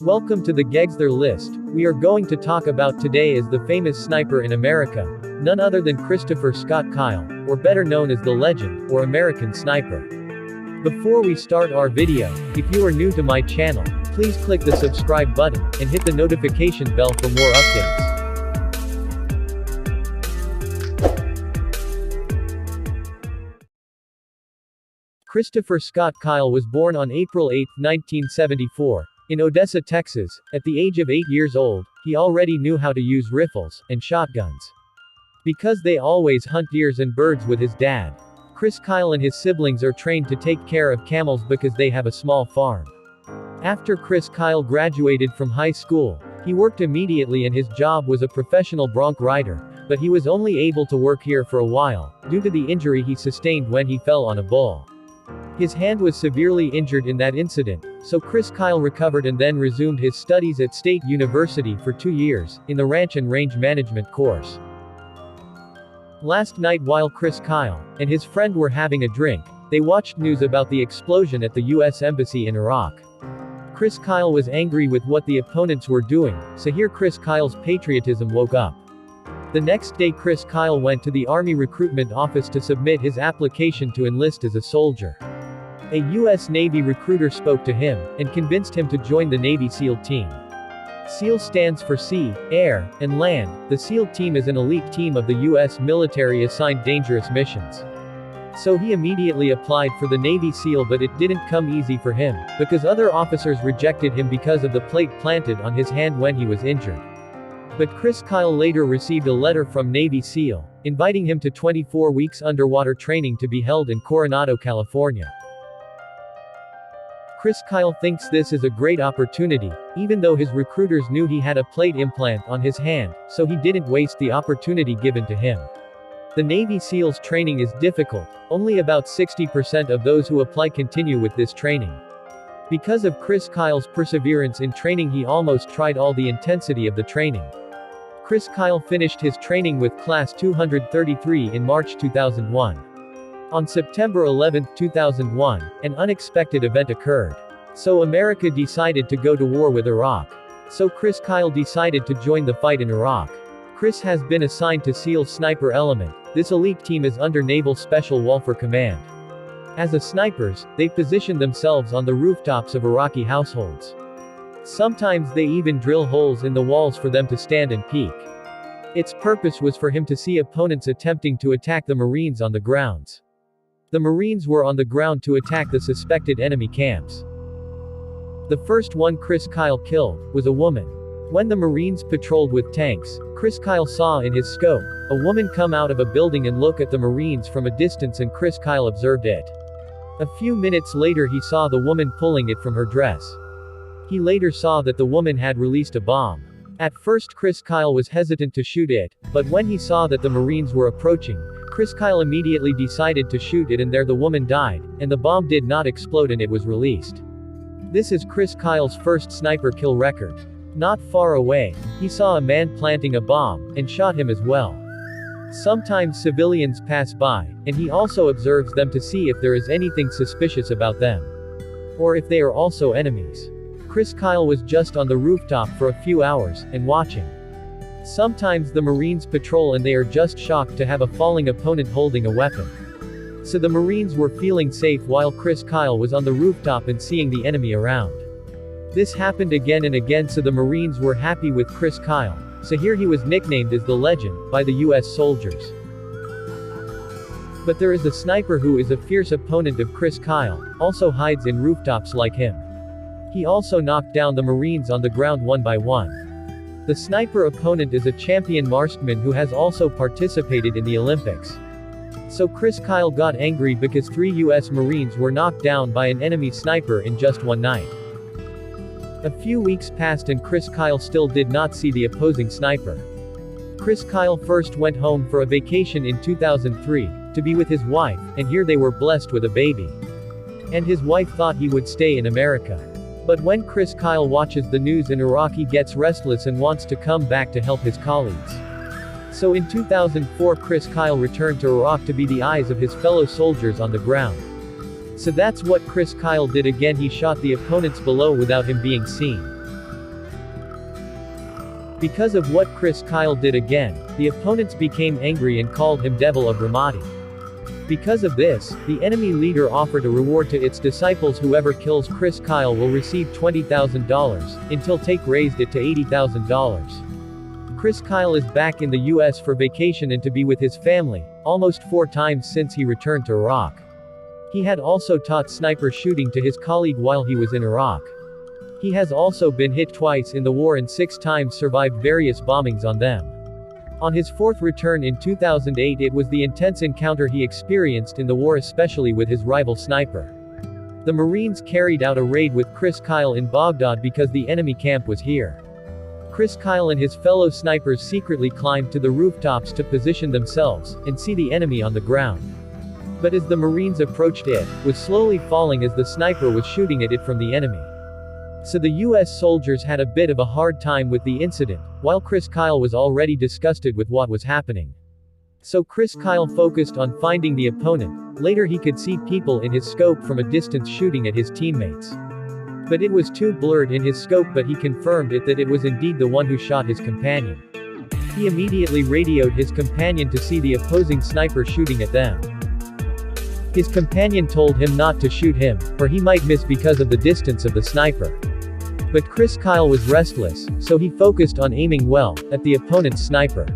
Welcome to the Ghegzther list. We are going to talk about today is the famous sniper in America, none other than Christopher Scott Kyle, or better known as the legend, or American sniper. Before we start our video, if you are new to my channel, please click the subscribe button, and hit the notification bell for more updates. Christopher Scott Kyle was born on April 8, 1974, in Odessa, Texas. At the age of 8 years old, he already knew how to use rifles and shotguns. Because they always hunt deers and birds with his dad, Chris Kyle and his siblings are trained to take care of camels because they have a small farm. After Chris Kyle graduated from high school, he worked immediately and his job was a professional bronc rider, but he was only able to work here for a while, due to the injury he sustained when he fell on a bull. His hand was severely injured in that incident, so Chris Kyle recovered and then resumed his studies at State University for 2 years, in the Ranch and Range Management course. Last night while Chris Kyle and his friend were having a drink, they watched news about the explosion at the U.S. Embassy in Iraq. Chris Kyle was angry with what the opponents were doing, so here Chris Kyle's patriotism woke up. The next day Chris Kyle went to the Army recruitment office to submit his application to enlist as a soldier. A U.S. Navy recruiter spoke to him, and convinced him to join the Navy SEAL team. SEAL stands for Sea, Air, and Land. The SEAL team is an elite team of the U.S. military assigned dangerous missions. So he immediately applied for the Navy SEAL, but it didn't come easy for him, because other officers rejected him because of the plate planted on his hand when he was injured. But Chris Kyle later received a letter from Navy SEAL, inviting him to 24 weeks underwater training to be held in Coronado, California. Chris Kyle thinks this is a great opportunity, even though his recruiters knew he had a plate implant on his hand, so he didn't waste the opportunity given to him. The Navy SEALs training is difficult, only about 60% of those who apply continue with this training. Because of Chris Kyle's perseverance in training, he almost tried all the intensity of the training. Chris Kyle finished his training with Class 233 in March 2001. On September 11, 2001, an unexpected event occurred. So America decided to go to war with Iraq. So Chris Kyle decided to join the fight in Iraq. Chris has been assigned to SEAL Sniper Element. This elite team is under Naval Special Warfare Command. As the snipers, they position themselves on the rooftops of Iraqi households. Sometimes they even drill holes in the walls for them to stand and peek. Its purpose was for him to see opponents attempting to attack the Marines on the grounds. The Marines were on the ground to attack the suspected enemy camps. The first one Chris Kyle killed was a woman. When the Marines patrolled with tanks, Chris Kyle saw in his scope a woman come out of a building and look at the Marines from a distance, and Chris Kyle observed it. A few minutes later he saw the woman pulling it from her dress. He later saw that the woman had released a bomb. At first Chris Kyle was hesitant to shoot it, but when he saw that the Marines were approaching, Chris Kyle immediately decided to shoot it, and there the woman died, and the bomb did not explode and it was released. This is Chris Kyle's first sniper kill record. Not far away, he saw a man planting a bomb, and shot him as well. Sometimes civilians pass by, and he also observes them to see if there is anything suspicious about them. Or if they are also enemies. Chris Kyle was just on the rooftop for a few hours, and watching. Sometimes the Marines patrol and they are just shocked to have a falling opponent holding a weapon. So the Marines were feeling safe while Chris Kyle was on the rooftop and seeing the enemy around. This happened again and again, so the Marines were happy with Chris Kyle, so here he was nicknamed as the legend by the US soldiers. But there is a sniper who is a fierce opponent of Chris Kyle, also hides in rooftops like him. He also knocked down the Marines on the ground one by one. The sniper opponent is a champion marksman who has also participated in the Olympics. So Chris Kyle got angry because 3 US Marines were knocked down by an enemy sniper in just one night. A few weeks passed and Chris Kyle still did not see the opposing sniper. Chris Kyle first went home for a vacation in 2003, to be with his wife, and here they were blessed with a baby. And his wife thought he would stay in America. But when Chris Kyle watches the news in Iraq, he gets restless and wants to come back to help his colleagues. So in 2004 Chris Kyle returned to Iraq to be the eyes of his fellow soldiers on the ground. So that's what Chris Kyle did again. He shot the opponents below without him being seen. Because of what Chris Kyle did again, the opponents became angry and called him Devil of Ramadi. Because of this, the enemy leader offered a reward to its disciples: whoever kills Chris Kyle will receive $20,000, until Take raised it to $80,000. Chris Kyle is back in the US for vacation and to be with his family, almost 4 times since he returned to Iraq. He had also taught sniper shooting to his colleague while he was in Iraq. He has also been hit twice in the war and 6 times survived various bombings on them. On his 4th return in 2008, it was the intense encounter he experienced in the war, especially with his rival sniper. The Marines carried out a raid with Chris Kyle in Baghdad because the enemy camp was here. Chris Kyle and his fellow snipers secretly climbed to the rooftops to position themselves and see the enemy on the ground. But as the Marines approached, it was slowly falling as the sniper was shooting at it from the enemy. So the US soldiers had a bit of a hard time with the incident, while Chris Kyle was already disgusted with what was happening. So Chris Kyle focused on finding the opponent. Later he could see people in his scope from a distance shooting at his teammates. But it was too blurred in his scope, but he confirmed that it was indeed the one who shot his companion. He immediately radioed his companion to see the opposing sniper shooting at them. His companion told him not to shoot him, for he might miss because of the distance of the sniper. But Chris Kyle was restless, so he focused on aiming well at the opponent's sniper.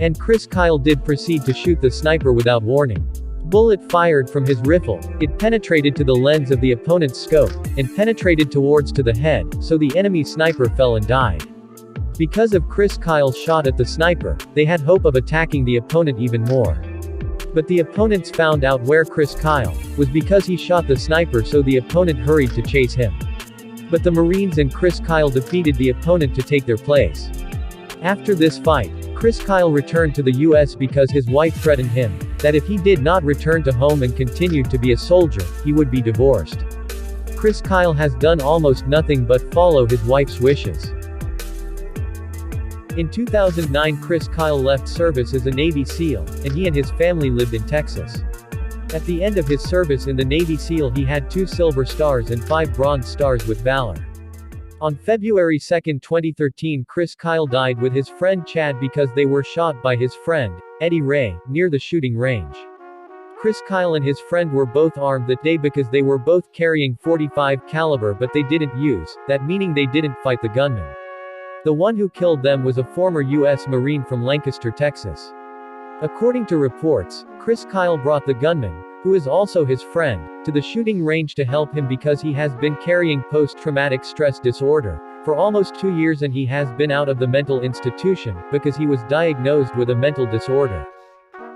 And Chris Kyle did proceed to shoot the sniper without warning. Bullet fired from his rifle, it penetrated to the lens of the opponent's scope, and penetrated towards to the head, so the enemy sniper fell and died. Because of Chris Kyle's shot at the sniper, they had hope of attacking the opponent even more. But the opponents found out where Chris Kyle was because he shot the sniper, so the opponent hurried to chase him. But the Marines and Chris Kyle defeated the opponent to take their place. After this fight, Chris Kyle returned to the US because his wife threatened him that if he did not return to home and continued to be a soldier, he would be divorced. Chris Kyle has done almost nothing but follow his wife's wishes. In 2009, Chris Kyle left service as a Navy SEAL, and he and his family lived in Texas. At the end of his service in the Navy SEAL, he had 2 silver stars and 5 bronze stars with valor. On February 2, 2013, Chris Kyle died with his friend Chad because they were shot by his friend, Eddie Ray, near the shooting range. Chris Kyle and his friend were both armed that day because they were both carrying .45 caliber, but they didn't use that, meaning they didn't fight the gunman. The one who killed them was a former U.S. Marine from Lancaster, Texas. According to reports, Chris Kyle brought the gunman, who is also his friend, to the shooting range to help him because he has been carrying post-traumatic stress disorder for almost 2 years, and he has been out of the mental institution because he was diagnosed with a mental disorder.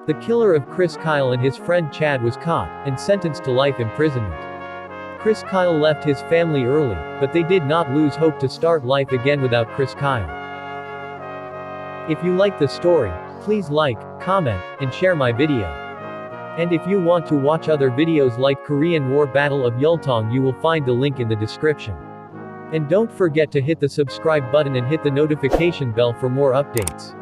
The killer of Chris Kyle and his friend Chad was caught and sentenced to life imprisonment. Chris Kyle left his family early, but they did not lose hope to start life again without Chris Kyle. If you like the story, please like, comment, and share my video. And if you want to watch other videos like Korean War Battle of Yultong, you will find the link in the description. And don't forget to hit the subscribe button and hit the notification bell for more updates.